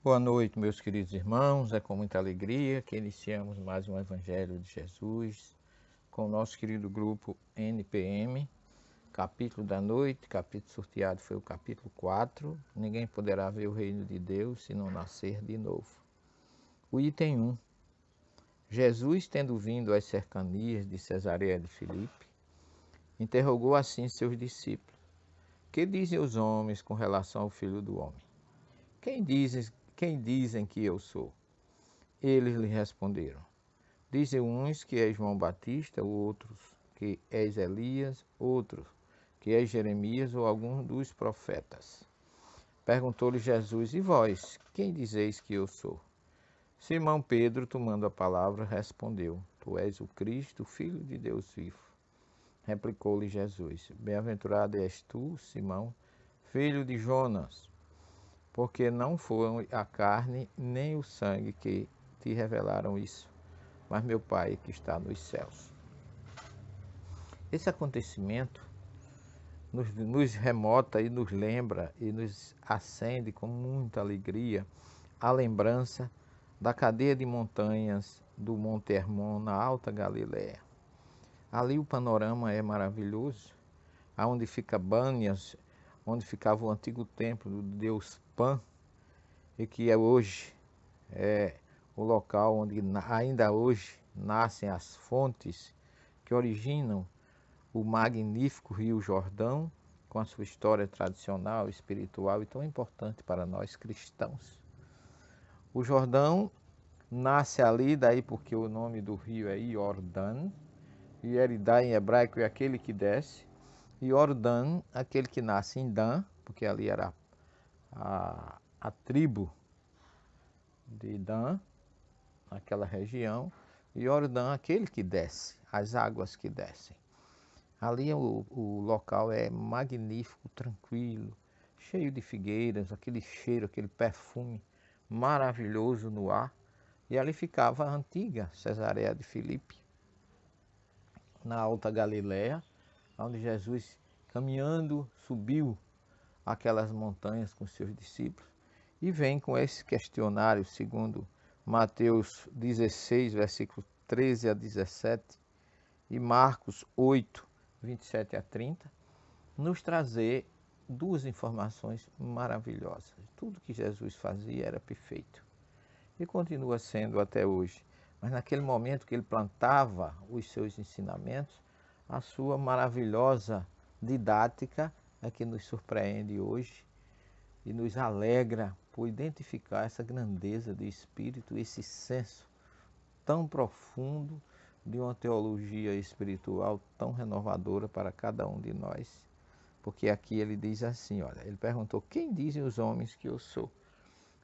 Boa noite, meus queridos irmãos. É com muita alegria que iniciamos mais um Evangelho de Jesus com o nosso querido grupo NPM. Capítulo da noite, capítulo sorteado foi o capítulo 4. Ninguém poderá ver o reino de Deus se não nascer de novo. O item 1. Jesus, tendo vindo às cercanias de Cesareia de Filipe, interrogou assim seus discípulos: Que dizem os homens com relação ao Filho do Homem? Quem dizem que eu sou? Eles lhe responderam: Dizem uns que és João Batista, outros que és Elias, outros que és Jeremias ou algum dos profetas. Perguntou-lhe Jesus: E vós, quem dizeis que eu sou? Simão Pedro, tomando a palavra, respondeu: Tu és o Cristo, o Filho de Deus vivo. Replicou-lhe Jesus: Bem-aventurado és tu, Simão, filho de Jonas, porque não foram a carne nem o sangue que te revelaram isso, mas meu Pai que está nos céus. Esse acontecimento nos remota e nos lembra e nos acende com muita alegria a lembrança da cadeia de montanhas do Monte Hermon na Alta Galileia. Ali o panorama é maravilhoso, aonde fica Bânias, onde ficava o antigo templo do deus Pan, e que hoje é o local onde ainda hoje nascem as fontes que originam o magnífico Rio Jordão, com a sua história tradicional, espiritual e tão importante para nós cristãos. O Jordão nasce ali, daí porque o nome do rio é Iordan, e Eridá em hebraico é aquele que desce, e Jordan, aquele que nasce em Dan, porque ali era a tribo de Dan, naquela região, e Jordão, aquele que desce, as águas que descem. Ali o local é magnífico, tranquilo, cheio de figueiras, aquele cheiro, aquele perfume maravilhoso no ar. E ali ficava a antiga Cesareia de Filipe, na Alta Galileia, onde Jesus, caminhando, subiu aquelas montanhas com seus discípulos e vem com esse questionário, segundo Mateus 16, versículos 13 a 17 e Marcos 8, 27 a 30, nos trazer duas informações maravilhosas. Tudo que Jesus fazia era perfeito e continua sendo até hoje. Mas naquele momento que ele plantava os seus ensinamentos, a sua maravilhosa didática é que nos surpreende hoje e nos alegra por identificar essa grandeza de espírito, esse senso tão profundo de uma teologia espiritual tão renovadora para cada um de nós. Porque aqui ele diz assim, olha, ele perguntou: quem dizem os homens que eu sou?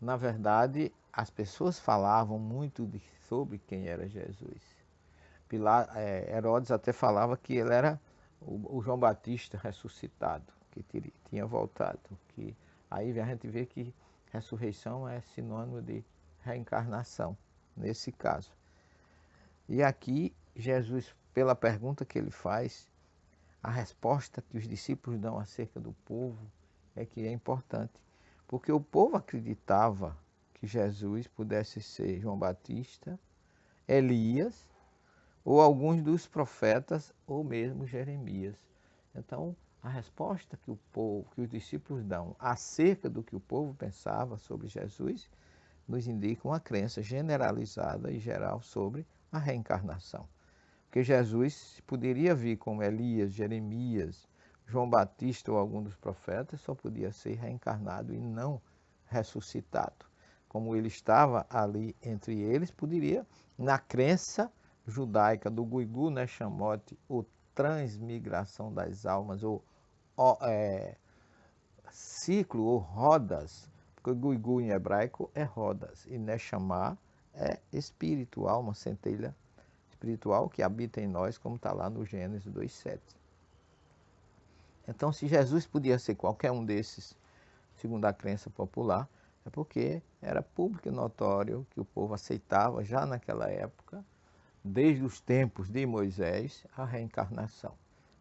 Na verdade, as pessoas falavam muito sobre quem era Jesus. Herodes até falava que ele era o João Batista ressuscitado, que tinha voltado. Aí a gente vê que ressurreição é sinônimo de reencarnação, nesse caso. E aqui, Jesus, pela pergunta que ele faz, a resposta que os discípulos dão acerca do povo é que é importante. Porque o povo acreditava que Jesus pudesse ser João Batista, Elias, ou alguns dos profetas, ou mesmo Jeremias. Então, a resposta que os discípulos dão acerca do que o povo pensava sobre Jesus, nos indica uma crença generalizada e geral sobre a reencarnação. Porque Jesus poderia vir como Elias, Jeremias, João Batista ou algum dos profetas, só podia ser reencarnado e não ressuscitado. Como ele estava ali entre eles, poderia, na crença judaica do Guigu Neshamot, ou transmigração das almas, ou ciclo ou rodas, porque Guigu em hebraico é rodas, e Neshamah é espírito, alma, centelha espiritual que habita em nós, como está lá no Gênesis 2,7. Então, se Jesus podia ser qualquer um desses, segundo a crença popular, é porque era público e notório que o povo aceitava já naquela época, desde os tempos de Moisés, a reencarnação.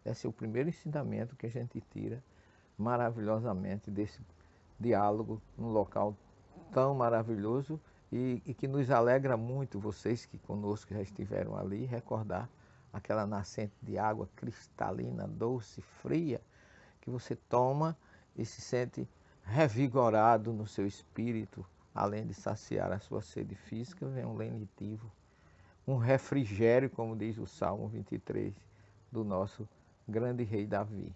Esse é o primeiro ensinamento que a gente tira maravilhosamente desse diálogo num local tão maravilhoso e que nos alegra muito, vocês que conosco já estiveram ali, recordar aquela nascente de água cristalina, doce, fria, que você toma e se sente revigorado no seu espírito, além de saciar a sua sede física, vem um lenitivo, um refrigério, como diz o Salmo 23, do nosso grande rei Davi.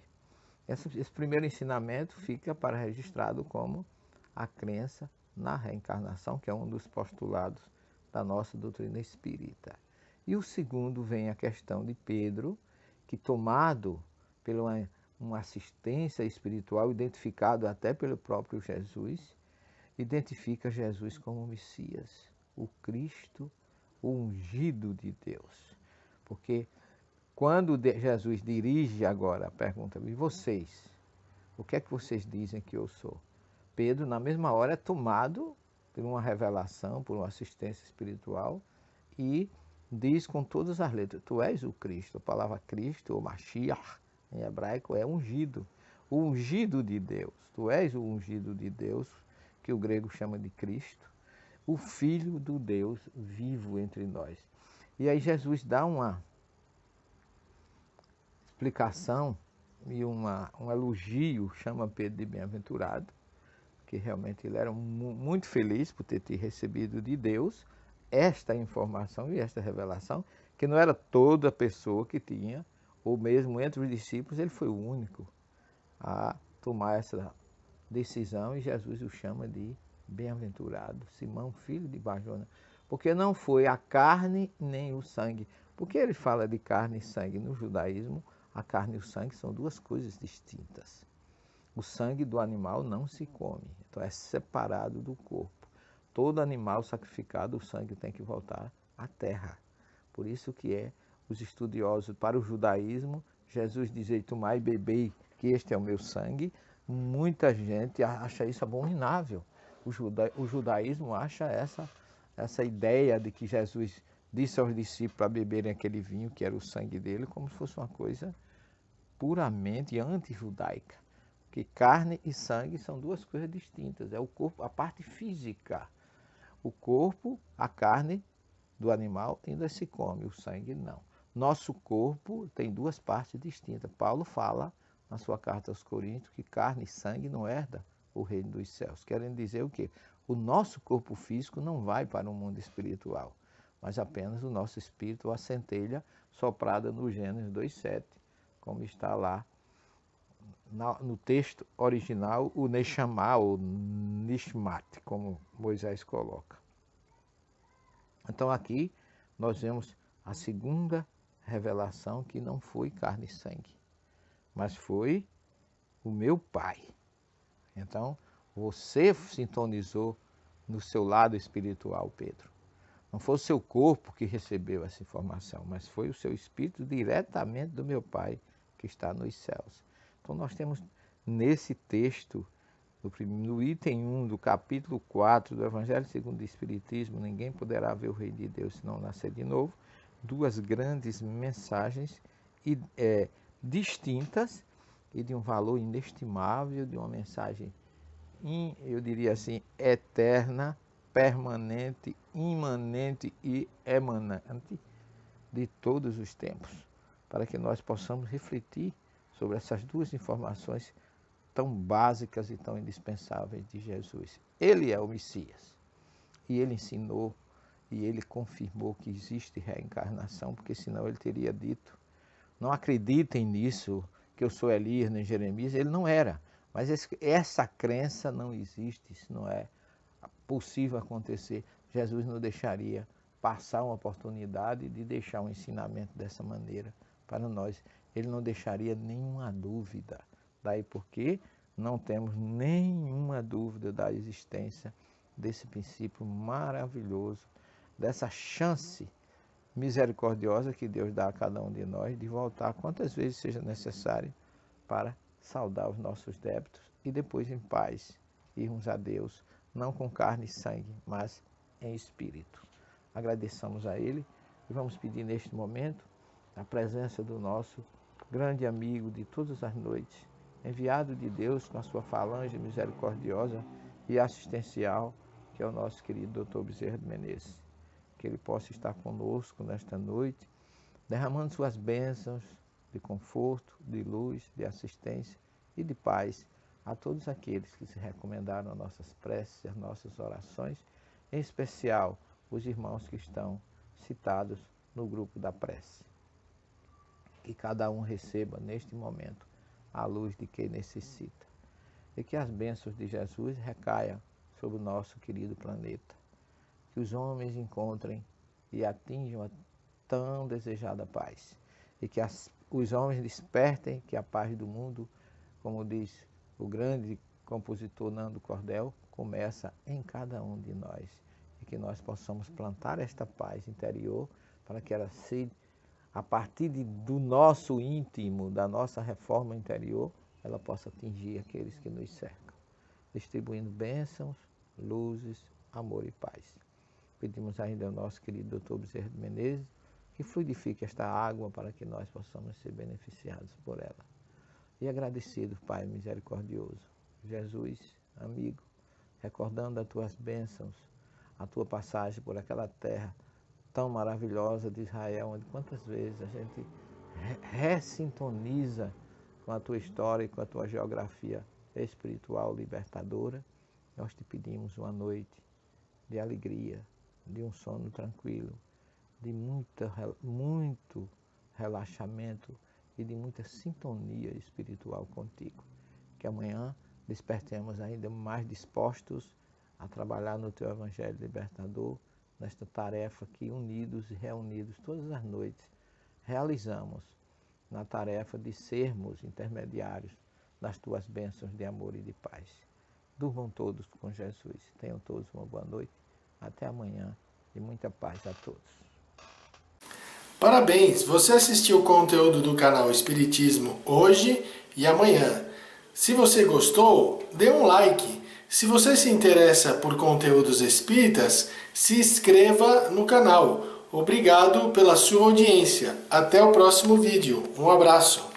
Esse primeiro ensinamento fica para registrado como a crença na reencarnação, que é um dos postulados da nossa doutrina espírita. E o segundo vem a questão de Pedro, que tomado pela uma assistência espiritual, identificado até pelo próprio Jesus, identifica Jesus como o Messias, o Cristo, o ungido de Deus. Porque quando Jesus dirige agora a pergunta, e vocês, o que é que vocês dizem que eu sou? Pedro, na mesma hora, é tomado por uma revelação, por uma assistência espiritual e diz com todas as letras, tu és o Cristo. A palavra Cristo, ou Mashiach, em hebraico, é ungido. O ungido de Deus. Tu és o ungido de Deus, que o grego chama de Cristo, o Filho do Deus vivo entre nós. E aí Jesus dá uma explicação e um elogio, chama Pedro de bem-aventurado, que realmente ele era muito feliz por ter recebido de Deus esta informação e esta revelação, que não era toda pessoa que tinha, ou mesmo entre os discípulos, ele foi o único a tomar essa decisão, e Jesus o chama de bem-aventurado, Simão, filho de Barjona, porque não foi a carne nem o sangue. Porque ele fala de carne e sangue no judaísmo, a carne e o sangue são duas coisas distintas. O sangue do animal não se come, então é separado do corpo. Todo animal sacrificado, o sangue tem que voltar à terra. Por isso que os estudiosos, para o judaísmo, Jesus dizia, tomai e bebei, que este é o meu sangue. Muita gente acha isso abominável. O judaísmo acha essa ideia de que Jesus disse aos discípulos para beberem aquele vinho, que era o sangue dele, como se fosse uma coisa puramente anti-judaica. Que carne e sangue são duas coisas distintas. É o corpo, a parte física. O corpo, a carne do animal ainda se come, o sangue não. Nosso corpo tem duas partes distintas. Paulo fala na sua carta aos Coríntios que carne e sangue não herda o reino dos céus. Querendo dizer o quê? O nosso corpo físico não vai para o mundo espiritual, mas apenas o nosso espírito, a centelha soprada no Gênesis 2:7, como está lá no texto original, o Neshama, ou Nishmat, como Moisés coloca. Então aqui nós vemos a segunda revelação, que não foi carne e sangue, mas foi o meu Pai. Então você sintonizou no seu lado espiritual, Pedro. Não foi o seu corpo que recebeu essa informação, mas foi o seu espírito diretamente do meu Pai que está nos céus. Então nós temos nesse texto, no item 1 do capítulo 4 do Evangelho segundo o Espiritismo, ninguém poderá ver o Reino de Deus se não nascer de novo, duas grandes mensagens distintas e de um valor inestimável, de uma mensagem, eu diria assim, eterna, permanente, imanente e emanante de todos os tempos, para que nós possamos refletir sobre essas duas informações tão básicas e tão indispensáveis de Jesus. Ele é o Messias, e ele ensinou e ele confirmou que existe reencarnação, porque senão ele teria dito, não acreditem nisso, que eu sou Elias nem Jeremias. Ele não era, mas essa crença não existe, isso não é possível acontecer. Jesus não deixaria passar uma oportunidade de deixar um ensinamento dessa maneira para nós. Ele não deixaria nenhuma dúvida. Daí porque não temos nenhuma dúvida da existência desse princípio maravilhoso, dessa chance misericordiosa que Deus dá a cada um de nós de voltar quantas vezes seja necessário para saldar os nossos débitos e depois em paz irmos a Deus, não com carne e sangue, mas em espírito. Agradeçamos a Ele e vamos pedir neste momento a presença do nosso grande amigo de todas as noites, enviado de Deus com a sua falange misericordiosa e assistencial, que é o nosso querido Dr. Bezerra de Menezes. Que ele possa estar conosco nesta noite, derramando suas bênçãos de conforto, de luz, de assistência e de paz a todos aqueles que se recomendaram às nossas preces, às nossas orações, em especial os irmãos que estão citados no grupo da prece. Que cada um receba neste momento a luz de quem necessita e que as bênçãos de Jesus recaiam sobre o nosso querido planeta. Que os homens encontrem e atinjam a tão desejada paz. E que os homens despertem que a paz do mundo, como diz o grande compositor Nando Cordel, começa em cada um de nós. E que nós possamos plantar esta paz interior para que ela seja, a partir do nosso íntimo, da nossa reforma interior, ela possa atingir aqueles que nos cercam, distribuindo bênçãos, luzes, amor e paz. Pedimos ainda ao nosso querido Dr. Bezerra de Menezes que fluidifique esta água para que nós possamos ser beneficiados por ela. E agradecido, Pai misericordioso, Jesus, amigo, recordando as tuas bênçãos, a tua passagem por aquela terra tão maravilhosa de Israel, onde quantas vezes a gente ressintoniza com a tua história e com a tua geografia espiritual libertadora. Nós te pedimos uma noite de alegria, de um sono tranquilo, de muito relaxamento e de muita sintonia espiritual contigo. Que amanhã despertemos ainda mais dispostos a trabalhar no teu Evangelho libertador, nesta tarefa que unidos e reunidos todas as noites realizamos na tarefa de sermos intermediários das tuas bênçãos de amor e de paz. Durmam todos com Jesus. Tenham todos uma boa noite. Até amanhã e muita paz a todos. Parabéns! Você assistiu o conteúdo do canal Espiritismo hoje e amanhã. Se você gostou, dê um like. Se você se interessa por conteúdos espíritas, se inscreva no canal. Obrigado pela sua audiência. Até o próximo vídeo. Um abraço.